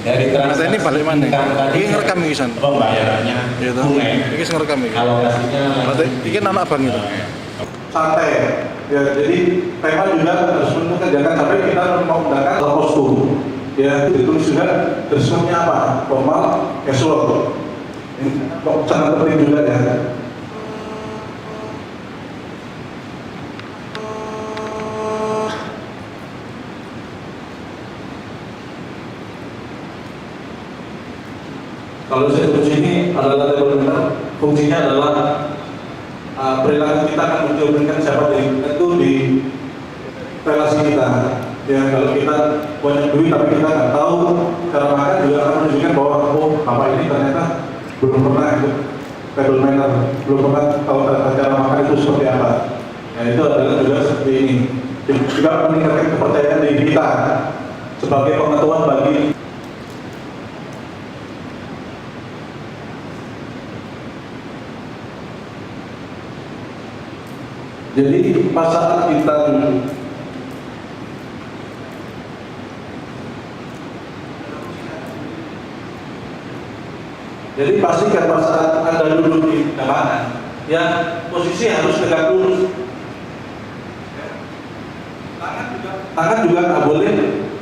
dari transaksi ini balik mana? Ini ngerekam iki san. Pembayarannya Gitu. tunai. Iki ngerekam iki. Alokasinya Berarti iki anak abang itu. Santai ya, jadi tema juga harus menentukan jangan sampai kita mau menggunakan kostum ya, ditulis juga resepnya apa, formal, casual. Ini sangat penting juga ya. Kalau saya ini adalah label benar, fungsinya adalah perilaku kita akan mencerminkan siapa diri itu di relasi kita. Ya, kalau kita banyak duit tapi kita nggak tahu cara makan, juga akan menunjukkan bahwa oh bapak ini ternyata belum pernah ikut table manner, belum pernah tahu cara makan itu seperti apa. Ya, itu adalah juga seperti ini. Juga meningkatkan kepercayaan diri kita sebagai pengetahuan bagi. Jadi pas saat kita pastikan pas saat Anda duduk di depan, ya posisi harus tegak lurus. Tangan juga nggak boleh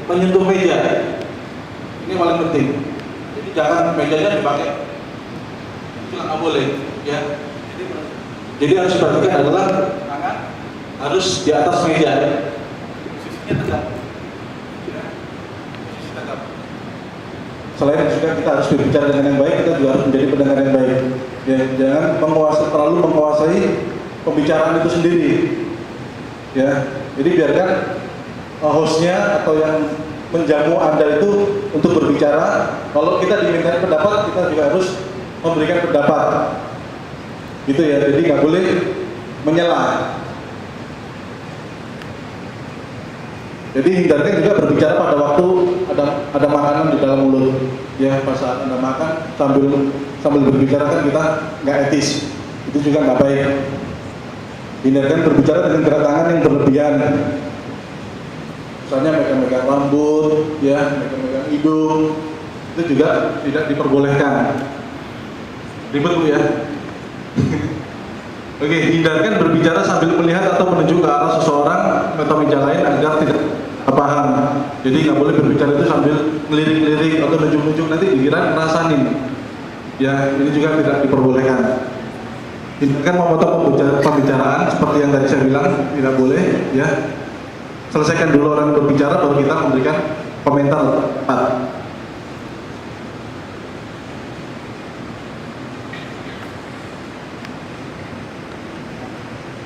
menyentuh meja. Ini paling penting. Jadi jangan mejanya dipakai. Itu nggak boleh, ya. Jadi harus diperhatikan adalah tangan harus di atas meja, posisinya tegak. Posisi tegak. Selain juga kita harus berbicara dengan yang baik, kita juga harus menjadi pendengar yang baik. Ya, jangan terlalu menguasai pembicaraan itu sendiri. Ya, jadi biarkan hostnya atau yang menjamu Anda itu untuk berbicara. Kalau kita diminta pendapat, kita juga harus memberikan pendapat. Gitu ya, jadi nggak boleh menyela. Jadi hindarkan juga berbicara pada waktu ada makanan di dalam mulut. Ya, pas saat Anda makan sambil berbicara kan kita nggak etis. Itu juga nggak baik. Hindarkan berbicara dengan gerak tangan yang berlebihan. Misalnya megang-megang rambut, ya, megang-megang hidung, itu juga tidak diperbolehkan. Ribet Bu ya. Oke, hindarkan berbicara sambil melihat atau menunjuk ke arah seseorang atau meja lain agar tidak paham. Jadi nggak boleh berbicara itu sambil ngelirik-ngelirik atau nunjuk-nunjuk, nanti dikira ngerasain. Ya, ini juga tidak diperbolehkan. Hindarkan memotong pembicaraan seperti yang tadi saya bilang, tidak boleh. Ya, selesaikan dulu orang berbicara, baru kita memberikan komentar tepat.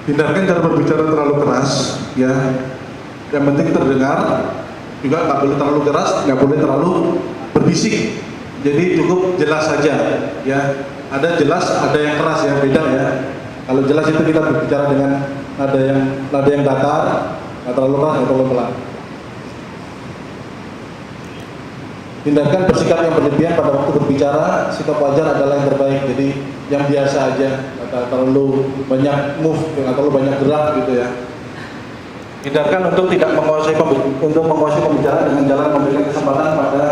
Hindarkan cara berbicara terlalu keras, ya. Yang penting terdengar, juga nggak boleh terlalu keras, nggak boleh terlalu berbisik. Jadi cukup jelas saja, ya. Ada jelas, ada yang keras, ya, beda ya. Kalau jelas itu kita berbicara dengan nada yang datar, nggak terlalu keras, nggak terlalu pelan. Hindarkan bersikap yang berlebihan pada waktu berbicara. Sikap wajar adalah yang terbaik. Jadi yang biasa aja, nggak terlalu banyak move, nggak terlalu banyak gerak gitu ya. Hindarkan untuk menguasai pembicaraan dengan jalan memberikan kesempatan pada